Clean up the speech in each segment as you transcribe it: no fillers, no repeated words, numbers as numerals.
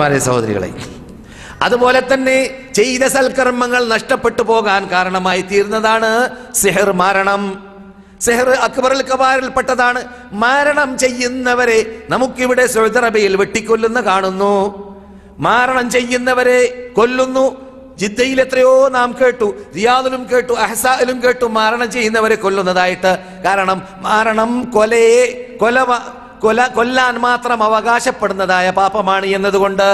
സഹോദരികളെ, അതുപോലെ തന്നെ ചെയ്ത സൽക്കർമ്മങ്ങൾ നഷ്ടപ്പെട്ടു പോകാൻ കാരണമായി തീർന്നതാണ് സിഹർ, മാരണം. സിഹർ അക്ബറുൽ കബായിൽപ്പെട്ടതാണ്. മാരണം ചെയ്യുന്നവരെ നമുക്കിവിടെ സൗദി അറേബ്യയിൽ വെട്ടിക്കൊല്ലുന്ന കാണുന്നു. മാരണം ചെയ്യുന്നവരെ കൊല്ലുന്നു. ജിദ്ദയിൽ എത്രയോ നാം കേട്ടു, റിയാദിലും കേട്ടു, അഹ്സായിലും കേട്ടു മാരണം ചെയ്യുന്നവരെ കൊല്ലുന്നതായിട്ട്. കാരണം മാരണം കൊല്ലാൻ മാത്രം അവകാശപ്പെടുന്നതായ പാപമാണ് എന്നതുകൊണ്ട്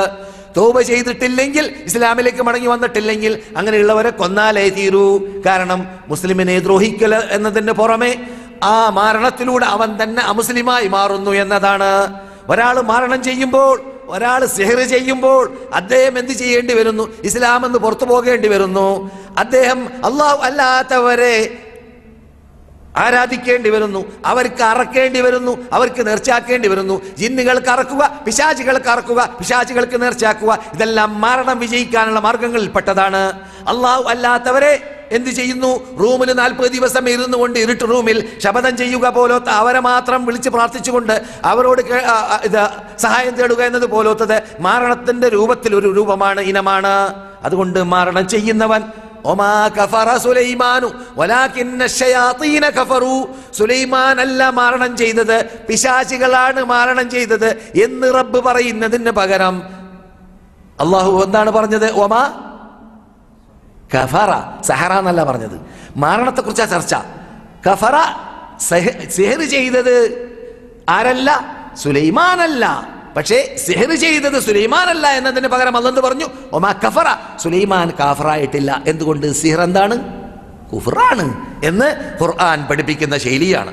തൗബ ചെയ്തിട്ടില്ലെങ്കിൽ, ഇസ്ലാമിലേക്ക് മടങ്ങി വന്നിട്ടില്ലെങ്കിൽ അങ്ങനെയുള്ളവരെ കൊന്നാലേ തീരൂ. കാരണം മുസ്ലിമിനെ ദ്രോഹിക്കൽ എന്നതിന് പുറമെ ആ മാരണത്തിലൂടെ അവൻ തന്നെ അമുസ്ലിമായി മാറുന്നു എന്നതാണ്. ഒരാൾ മാരണം ചെയ്യുമ്പോൾ, ഒരാൾ സിഹർ ചെയ്യുമ്പോൾ അദ്ദേഹം എന്ത് ചെയ്യേണ്ടി വരുന്നു? ഇസ്ലാം എന്ന് പുറത്തു പോകേണ്ടി വരുന്നു. അദ്ദേഹം അല്ലാഹു അല്ലാത്തവരെ ആരാധിക്കേണ്ടി വരുന്നു, അവർക്ക് അറക്കേണ്ടി വരുന്നു, അവർക്ക് നേർച്ചയാക്കേണ്ടി വരുന്നു. ജിന്നുകൾക്ക് അറക്കുക, പിശാചികൾക്ക് അറക്കുക, പിശാചികൾക്ക് നേർച്ചയാക്കുക. ഇതെല്ലാം മരണം വിജയിക്കാനുള്ള മാർഗങ്ങളിൽപ്പെട്ടതാണ്. അല്ലാഹു അല്ലാത്തവരെ എന്ത് ചെയ്യുന്നു? റൂമിൽ 40 ദിവസം ഇരുന്നു കൊണ്ട് ഇരുട്ട് റൂമിൽ ശപഥം ചെയ്യുക പോലോത്ത, അവരെ മാത്രം വിളിച്ച് പ്രാർത്ഥിച്ചുകൊണ്ട് അവരോട് സഹായം തേടുക എന്നത് പോലോത്തത് മരണത്തിന്റെ രൂപത്തിൽ ഒരു രൂപമാണ്, ഇനമാണ്. അതുകൊണ്ട് മരണം ചെയ്യുന്നവൻ സുലൈമാൻ അല്ല മരണം ചെയ്തത്, പിശാചികളാണ് മരണം ചെയ്തത് എന്ന് റബ്ബ് പറയുന്നതിന് പകരം അള്ളാഹു എന്താണ് പറഞ്ഞത്? ഒമാ കഫറ, സഹറ എന്നല്ല പറഞ്ഞത്. മരണത്തെ കുറിച്ചാ ചർച്ച. കഫറ, സിഹർ ചെയ്തത് ആരല്ല? സുലൈമാനല്ല. പക്ഷേ സിഹർ ചെയ്തത് സുലൈമാനല്ല എന്നതിന് പകരം അല്ലാഹു പറഞ്ഞു ഒമാ കഫറ, സുലൈമാൻ കാഫറായിട്ടില്ല. എന്തുകൊണ്ട്? സിഹർ എന്താണ്? കുഫ്റാണ് എന്ന് ഖുർആൻ പഠിപ്പിക്കുന്ന ശൈലിയാണ്.